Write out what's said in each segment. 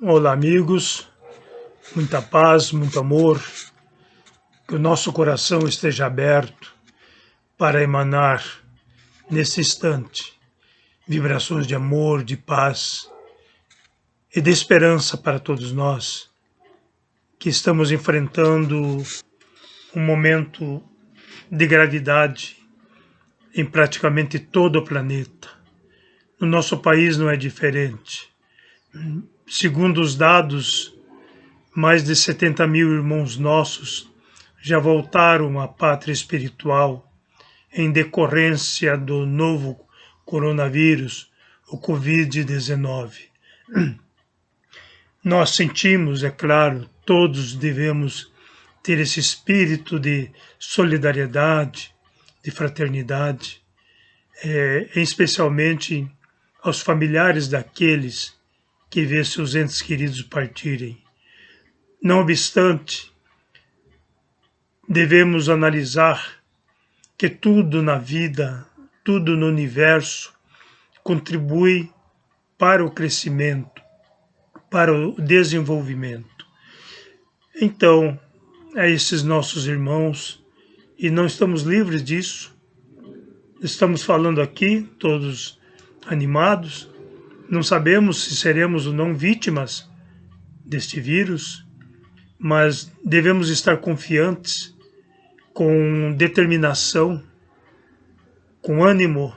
Olá, amigos. Muita paz, muito amor. Que o nosso coração esteja aberto para emanar, nesse instante, vibrações de amor, de paz e de esperança para todos nós que estamos enfrentando um momento de gravidade em praticamente todo o planeta. No nosso país não é diferente. Segundo os dados, mais de 70 mil irmãos nossos já voltaram à pátria espiritual em decorrência do novo coronavírus, o Covid-19. Nós sentimos, é claro, todos devemos ter esse espírito de solidariedade, de fraternidade, especialmente aos familiares daqueles que vê seus entes queridos partirem. Não obstante, devemos analisar que tudo na vida, tudo no universo, contribui para o crescimento, para o desenvolvimento. Então, a esses nossos irmãos, e não estamos livres disso, estamos falando aqui, todos animados, não sabemos se seremos ou não vítimas deste vírus, mas devemos estar confiantes, com determinação, com ânimo,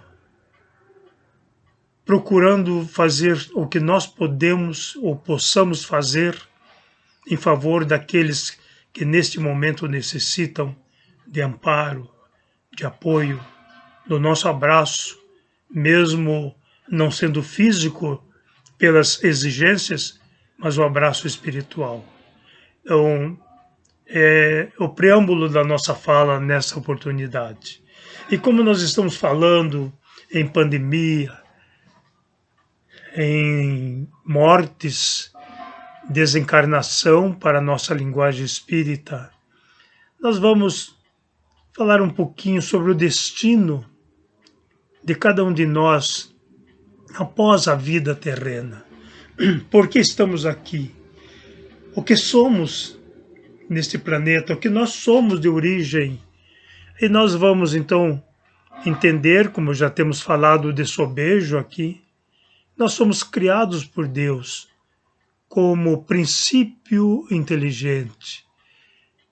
procurando fazer o que nós podemos ou possamos fazer em favor daqueles que neste momento necessitam de amparo, de apoio, do nosso abraço, mesmo não sendo físico pelas exigências, mas o abraço espiritual. Então, é o preâmbulo da nossa fala nessa oportunidade. E como nós estamos falando em pandemia, em mortes, desencarnação para a nossa linguagem espírita, nós vamos falar um pouquinho sobre o destino de cada um de nós após a vida terrena. Por que estamos aqui? O que somos neste planeta? O que nós somos de origem? E nós vamos então entender, como já temos falado de sobejo aqui, nós somos criados por Deus como princípio inteligente,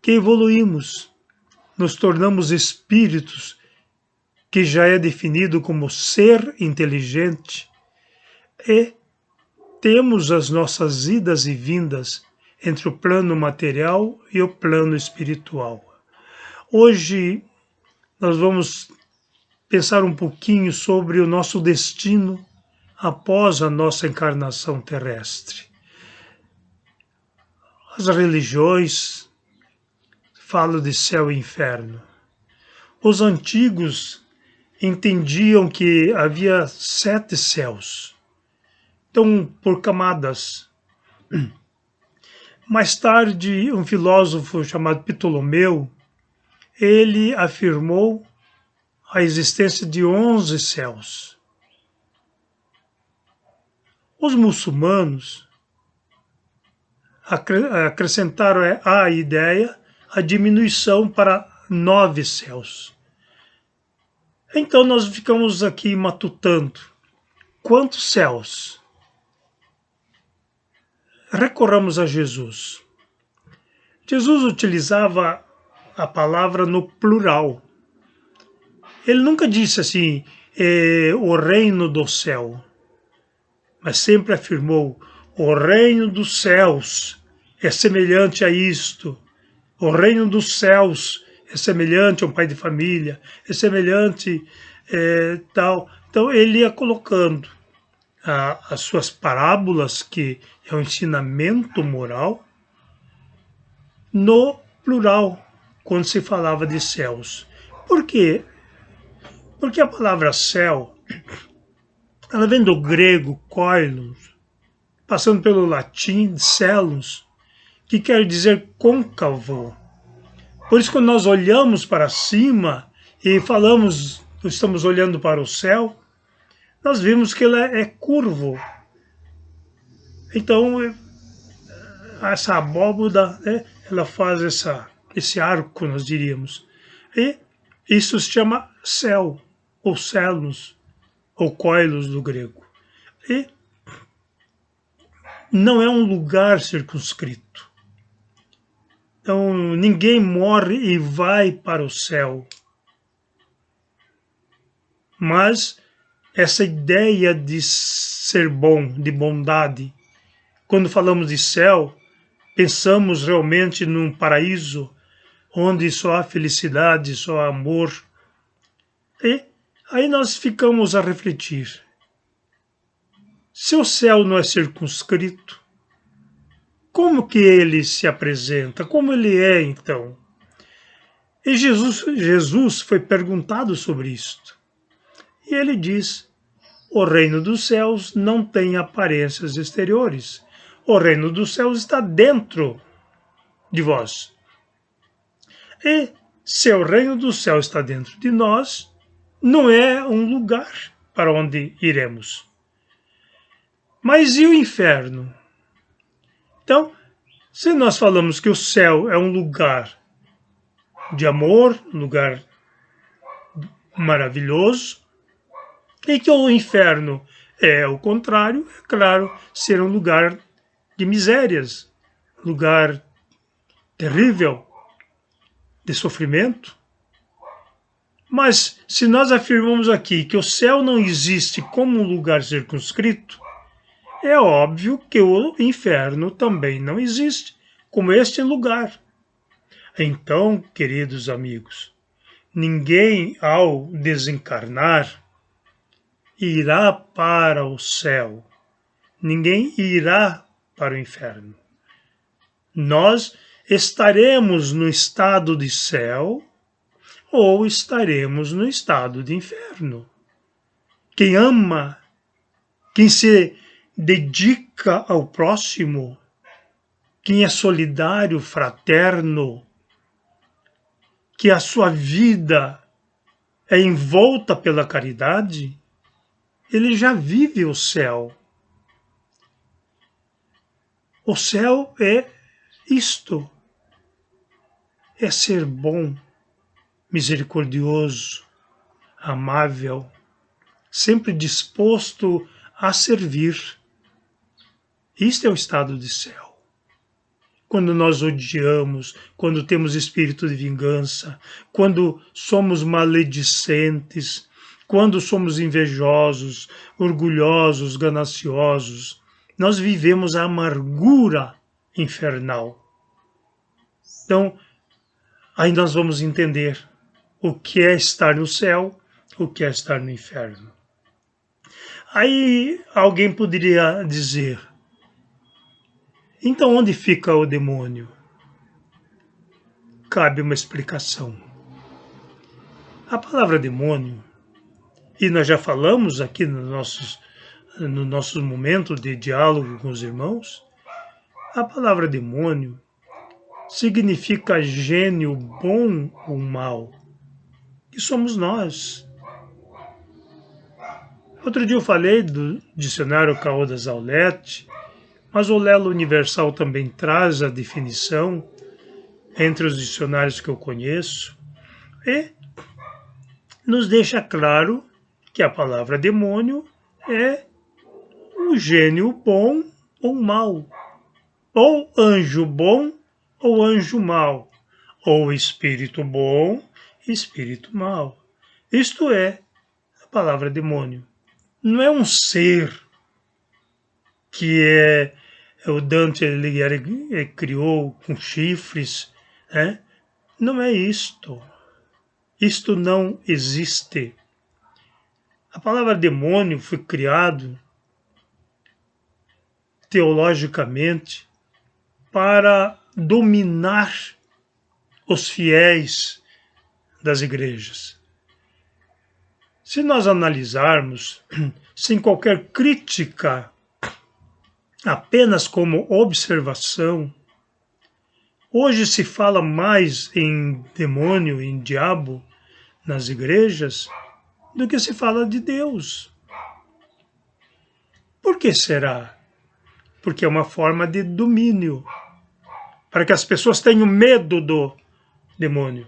que evoluímos, nos tornamos espíritos, que já é definido como ser inteligente, e temos as nossas idas e vindas entre o plano material e o plano espiritual. Hoje nós vamos pensar um pouquinho sobre o nosso destino após a nossa encarnação terrestre. As religiões falam de céu e inferno. Os antigos entendiam que havia 7 céus, então por camadas. Mais tarde, um filósofo chamado Ptolomeu, ele afirmou a existência de 11 céus. Os muçulmanos acrescentaram à ideia a diminuição para 9 céus. Então nós ficamos aqui matutando. Quantos céus? Recorramos a Jesus. Jesus utilizava a palavra no plural. Ele nunca disse assim, o reino do céu, mas sempre afirmou, o reino dos céus é semelhante a isto, o reino dos céus é semelhante a um pai de família, é semelhante tal. Então ele ia colocando as suas parábolas, que é um ensinamento moral, no plural, quando se falava de céus. Por quê? Porque a palavra céu, ela vem do grego koilos, passando pelo latim celos, que quer dizer côncavo. Por isso, quando nós olhamos para cima e falamos, estamos olhando para o céu, nós vimos que ele é curvo. Então, essa abóboda, né, ela faz esse arco, nós diríamos. E isso se chama céu, ou celos, ou koilos do grego. E não é um lugar circunscrito. Então, ninguém morre e vai para o céu. Mas essa ideia de ser bom, de bondade, quando falamos de céu, pensamos realmente num paraíso onde só há felicidade, só há amor. E aí nós ficamos a refletir. Se o céu não é circunscrito, como que ele se apresenta? Como ele é, então? E Jesus foi perguntado sobre isto. E ele diz: o reino dos céus não tem aparências exteriores. O reino dos céus está dentro de vós. E se o reino do céu está dentro de nós, não é um lugar para onde iremos. Mas e o inferno? Então, se nós falamos que o céu é um lugar de amor, um lugar maravilhoso, e que o inferno é o contrário, é claro, ser um lugar de misérias, lugar terrível, de sofrimento. Mas se nós afirmamos aqui que o céu não existe como um lugar circunscrito, é óbvio que o inferno também não existe como este lugar. Então, queridos amigos, ninguém ao desencarnar irá para o céu. Ninguém irá para o inferno. Nós estaremos no estado de céu ou estaremos no estado de inferno. Quem ama, quem se dedica ao próximo, quem é solidário, fraterno, que a sua vida é envolta pela caridade, ele já vive o céu. O céu é isto, é ser bom, misericordioso, amável, sempre disposto a servir. Isto é o estado de céu. Quando nós odiamos, quando temos espírito de vingança, quando somos maledicentes, quando somos invejosos, orgulhosos, gananciosos, nós vivemos a amargura infernal. Então, aí nós vamos entender o que é estar no céu, o que é estar no inferno. Aí alguém poderia dizer: então onde fica o demônio? Cabe uma explicação. A palavra demônio, e nós já falamos aqui no nosso momento de diálogo com os irmãos, a palavra demônio significa gênio bom ou mal, que somos nós. Outro dia eu falei do dicionário Caodas Aulete, mas o Lelo Universal também traz a definição entre os dicionários que eu conheço e nos deixa claro que a palavra demônio é um gênio bom ou mal, ou anjo bom ou anjo mau, ou espírito bom e espírito mau. Isto é a palavra demônio. Não é um ser que o Dante Alighieri criou com chifres, né? Não é isto. Isto não existe. A palavra demônio foi criado teologicamente para dominar os fiéis das igrejas. Se nós analisarmos, sem qualquer crítica, apenas como observação, hoje se fala mais em demônio, em diabo, nas igrejas, do que se fala de Deus. Por que será? Porque é uma forma de domínio. para que as pessoas tenham medo do demônio.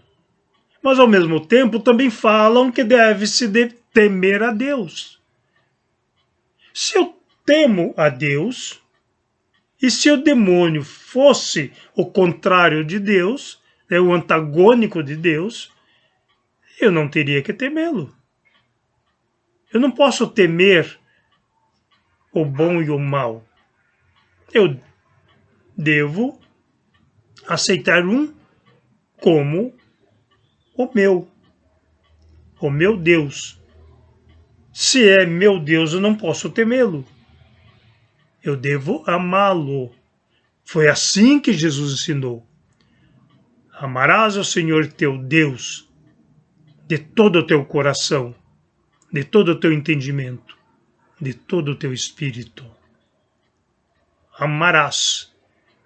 Mas, ao mesmo tempo, também falam que deve-se temer a Deus. Se eu temo a Deus, e se o demônio fosse o contrário de Deus, o antagônico de Deus, eu não teria que temê-lo. Eu não posso temer o bom e o mal. Eu devo aceitar um como o meu Deus. Se é meu Deus, eu não posso temê-lo. Eu devo amá-lo. Foi assim que Jesus ensinou. Amarás ao Senhor teu Deus de todo o teu coração, de todo o teu entendimento, de todo o teu espírito. Amarás,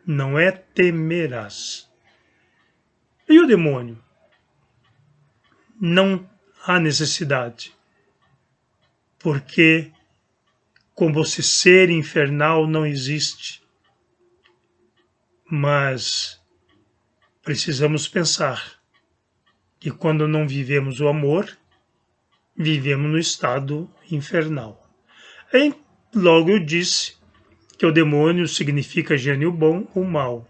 não é temerás. E o demônio? Não há necessidade, porque como esse ser infernal não existe. Mas precisamos pensar que quando não vivemos o amor, vivemos no estado infernal. E logo eu disse que o demônio significa gênio bom ou mal.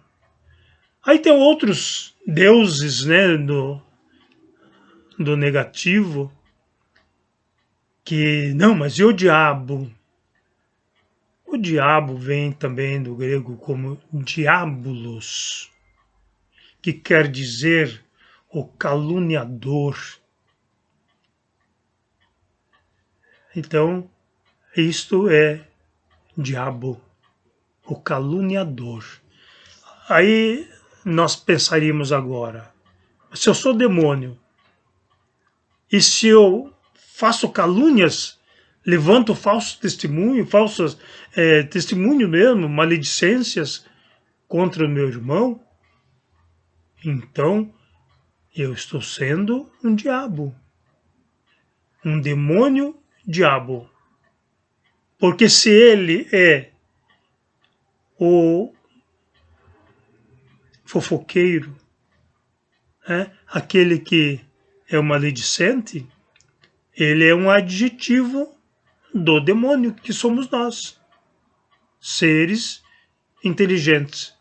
Aí tem outros deuses, né, do negativo, que não, mas e o diabo? O diabo vem também do grego como diabolos, que quer dizer o caluniador. Então, isto é diabo, o caluniador. Aí nós pensaríamos agora, se eu sou demônio, e se eu faço calúnias, levanto falso testemunho, falsos testemunho mesmo, maledicências contra o meu irmão, então eu estou sendo um diabo, um demônio diabo. Porque se ele é o fofoqueiro, aquele que é o maledicente, ele é um adjetivo do demônio, que somos nós, seres inteligentes.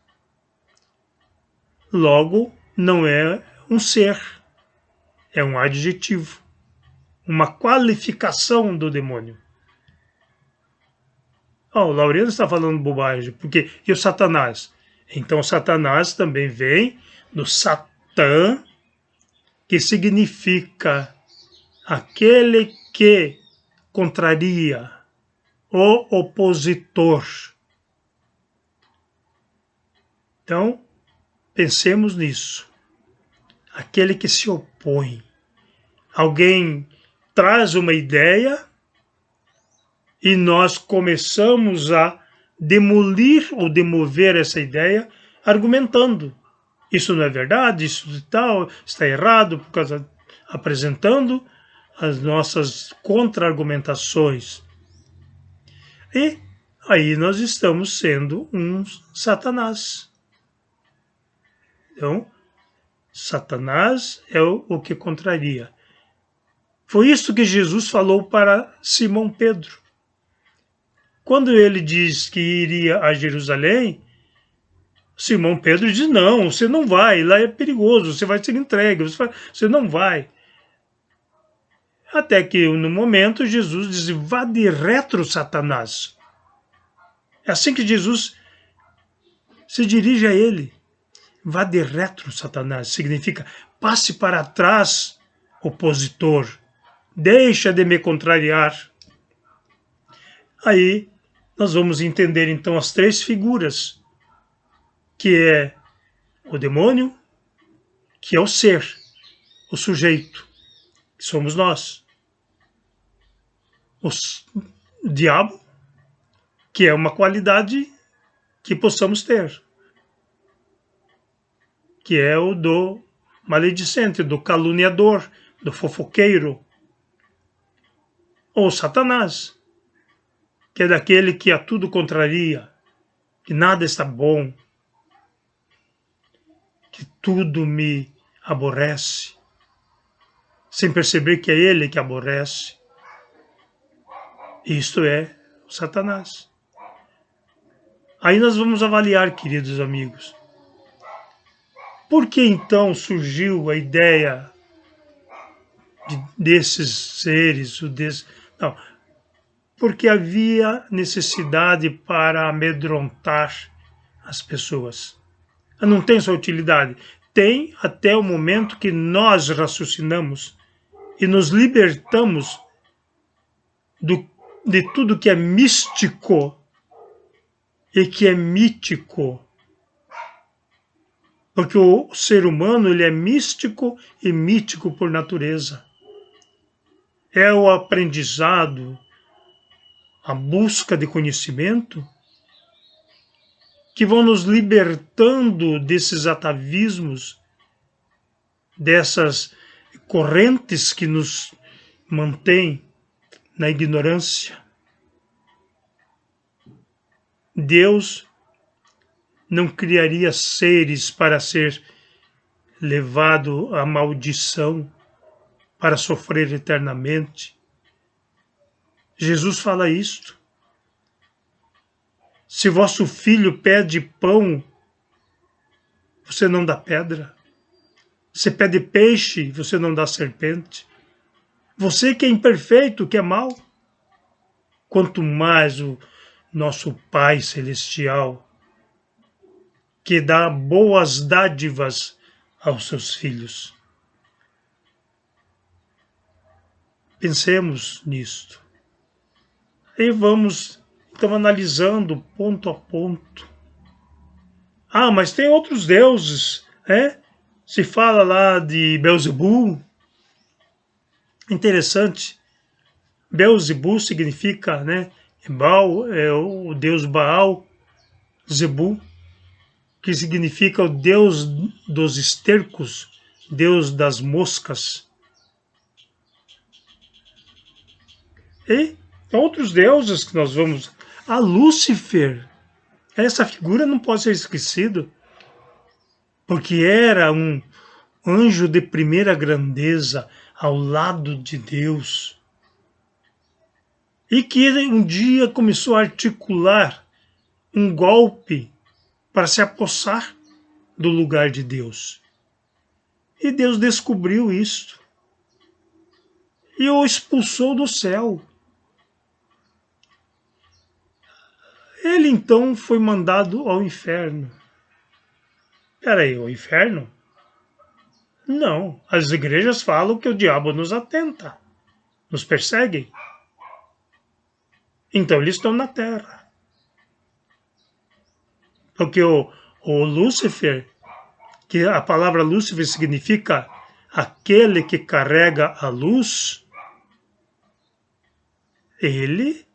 Logo, não é um ser, é um adjetivo, uma qualificação do demônio. O Laureano está falando bobagem, porque e o Satanás? Então, o Satanás também vem do Satã, que significa aquele que contraria, o opositor. Então, pensemos nisso. Aquele que se opõe. Alguém traz uma ideia e nós começamos a demolir ou demover essa ideia argumentando. Isso não é verdade, isso tal, está errado, por causa, apresentando as nossas contra-argumentações. E aí nós estamos sendo um Satanás. Então, Satanás é o que contraria. Foi isso que Jesus falou para Simão Pedro. Quando ele diz que iria a Jerusalém, Simão Pedro diz, não, você não vai, lá é perigoso, você vai ser entregue, você não vai. Até que, no momento, Jesus diz, vá de retro, Satanás. É assim que Jesus se dirige a ele. Vá de retro, Satanás. Significa, passe para trás, opositor. Deixa de me contrariar. Aí, nós vamos entender, então, as três figuras, que é o demônio, que é o ser, o sujeito, que somos nós. O diabo, que é uma qualidade que possamos ter, que é o do maledicente, do caluniador, do fofoqueiro. Ou Satanás, que é daquele que a tudo contraria, que nada está bom. que tudo me aborrece, sem perceber que é ele que aborrece. Isto é o Satanás. Aí nós vamos avaliar, queridos amigos, por que então surgiu a ideia desses seres, não, porque havia necessidade para amedrontar as pessoas. Não tem sua utilidade. Tem até o momento que nós raciocinamos e nos libertamos de tudo que é místico e que é mítico. Porque o ser humano ele é místico e mítico por natureza. É o aprendizado, a busca de conhecimento que vão nos libertando desses atavismos, dessas correntes que nos mantêm na ignorância. Deus não criaria seres para ser levado à maldição, para sofrer eternamente. Jesus fala isto. Se vosso filho pede pão, você não dá pedra. Se pede peixe, você não dá serpente. Você que é imperfeito, que é mau, quanto mais o nosso Pai Celestial, que dá boas dádivas aos seus filhos. Pensemos nisto. E vamos, então, analisando ponto a ponto. Mas tem outros deuses, né? Se fala lá de Belzebu. Interessante. Belzebu significa, né? Baal é o deus Baal, Zebu, que significa o deus dos estercos, deus das moscas. E outros deuses que nós vamos... A Lúcifer, essa figura não pode ser esquecida, porque era um anjo de primeira grandeza ao lado de Deus. E que um dia começou a articular um golpe para se apossar do lugar de Deus. E Deus descobriu isto e o expulsou do céu. Ele então foi mandado ao inferno. Peraí, o inferno? Não, as igrejas falam que o diabo nos atenta, nos persegue. Então eles estão na terra. Porque o Lúcifer, que a palavra Lúcifer significa aquele que carrega a luz, ele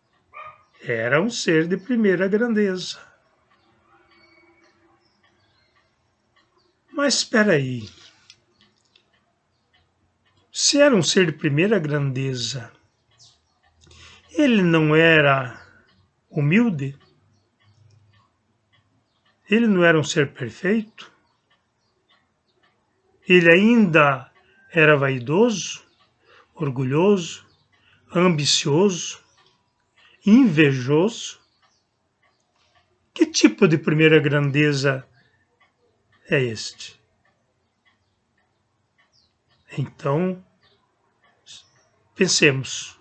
era um ser de primeira grandeza. Mas espera aí. Se era um ser de primeira grandeza, ele não era humilde? Ele não era um ser perfeito? Ele ainda era vaidoso, orgulhoso, ambicioso, invejoso? Que tipo de primeira grandeza é este? Então, pensemos,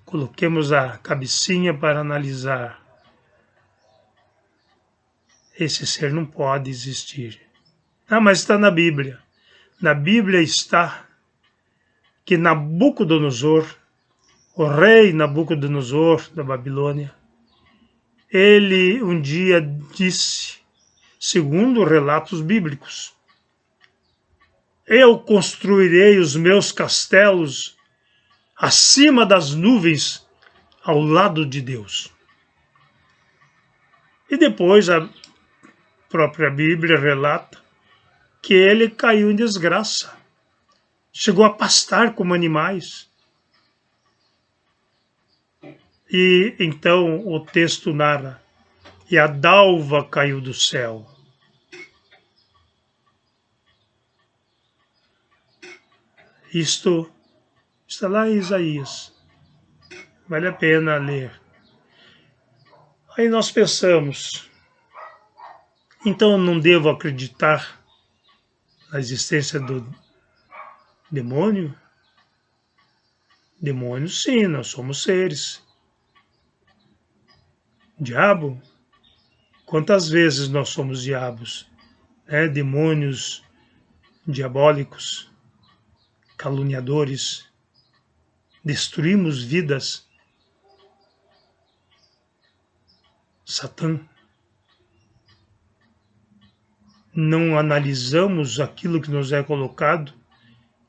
coloquemos a cabecinha para analisar. Esse ser não pode existir. Mas está na Bíblia. Na Bíblia está que Nabucodonosor, o rei Nabucodonosor da Babilônia, ele um dia disse, segundo relatos bíblicos, eu construirei os meus castelos acima das nuvens, ao lado de Deus. E depois a própria Bíblia relata que ele caiu em desgraça, chegou a pastar como animais. E então o texto narra, e a dalva caiu do céu. Isto está lá em Isaías. Vale a pena ler. Aí nós pensamos, então eu não devo acreditar na existência do demônio? Demônio, sim, nós somos seres. Diabo? Quantas vezes nós somos diabos? Demônios diabólicos, caluniadores, destruímos vidas. Satã. Não analisamos aquilo que nos é colocado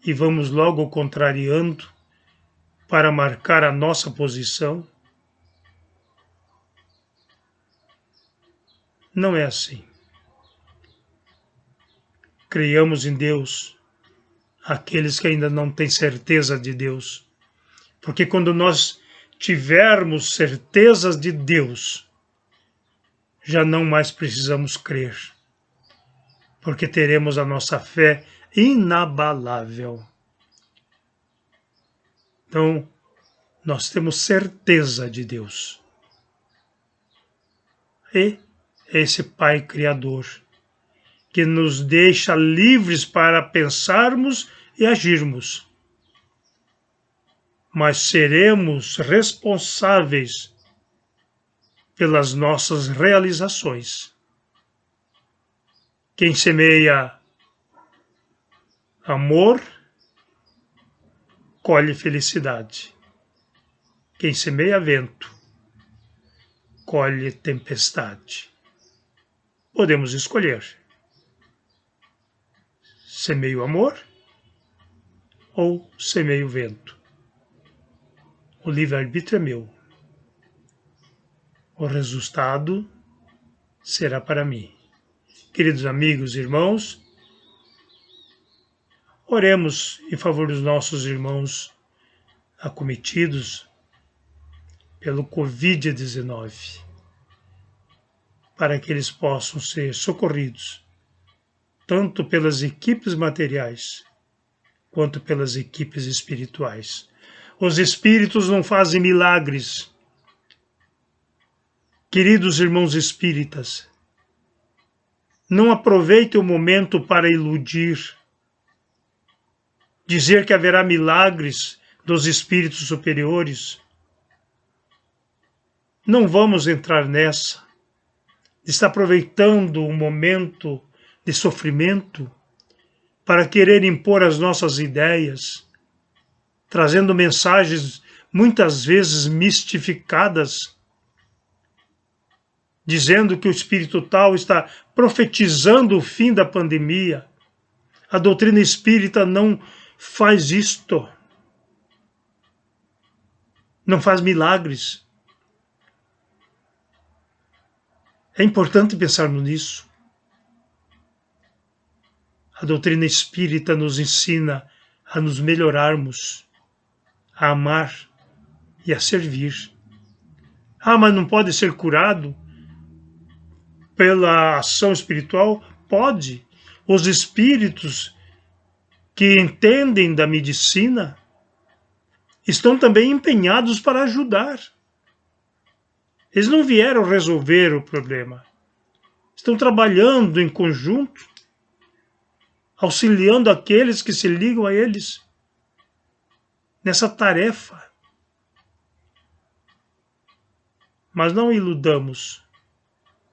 e vamos logo contrariando para marcar a nossa posição. Não é assim. Creiamos em Deus, aqueles que ainda não têm certeza de Deus. Porque quando nós tivermos certezas de Deus, já não mais precisamos crer. Porque teremos a nossa fé inabalável. Então, nós temos certeza de Deus. E esse Pai Criador, que nos deixa livres para pensarmos e agirmos. Mas seremos responsáveis pelas nossas realizações. Quem semeia amor, colhe felicidade. Quem semeia vento, colhe tempestade. Podemos escolher. Semeio amor ou semeio vento. O livre-arbítrio é meu. O resultado será para mim. Queridos amigos e irmãos, oremos em favor dos nossos irmãos acometidos pelo Covid-19, para que eles possam ser socorridos, tanto pelas equipes materiais, quanto pelas equipes espirituais. Os espíritos não fazem milagres. Queridos irmãos espíritas, não aproveitem o momento para iludir, dizer que haverá milagres dos espíritos superiores. Não vamos entrar nessa. Está aproveitando um momento de sofrimento para querer impor as nossas ideias, trazendo mensagens muitas vezes mistificadas, dizendo que o espírito tal está profetizando o fim da pandemia. A doutrina espírita não faz isto. Não faz milagres. É importante pensarmos nisso. A doutrina espírita nos ensina a nos melhorarmos, a amar e a servir. Mas não pode ser curado pela ação espiritual? Pode. Os espíritos que entendem da medicina estão também empenhados para ajudar. Eles não vieram resolver o problema. Estão trabalhando em conjunto, auxiliando aqueles que se ligam a eles nessa tarefa. Mas não iludamos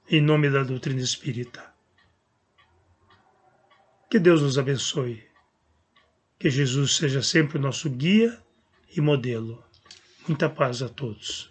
em nome da doutrina espírita. Que Deus nos abençoe. Que Jesus seja sempre o nosso guia e modelo. Muita paz a todos.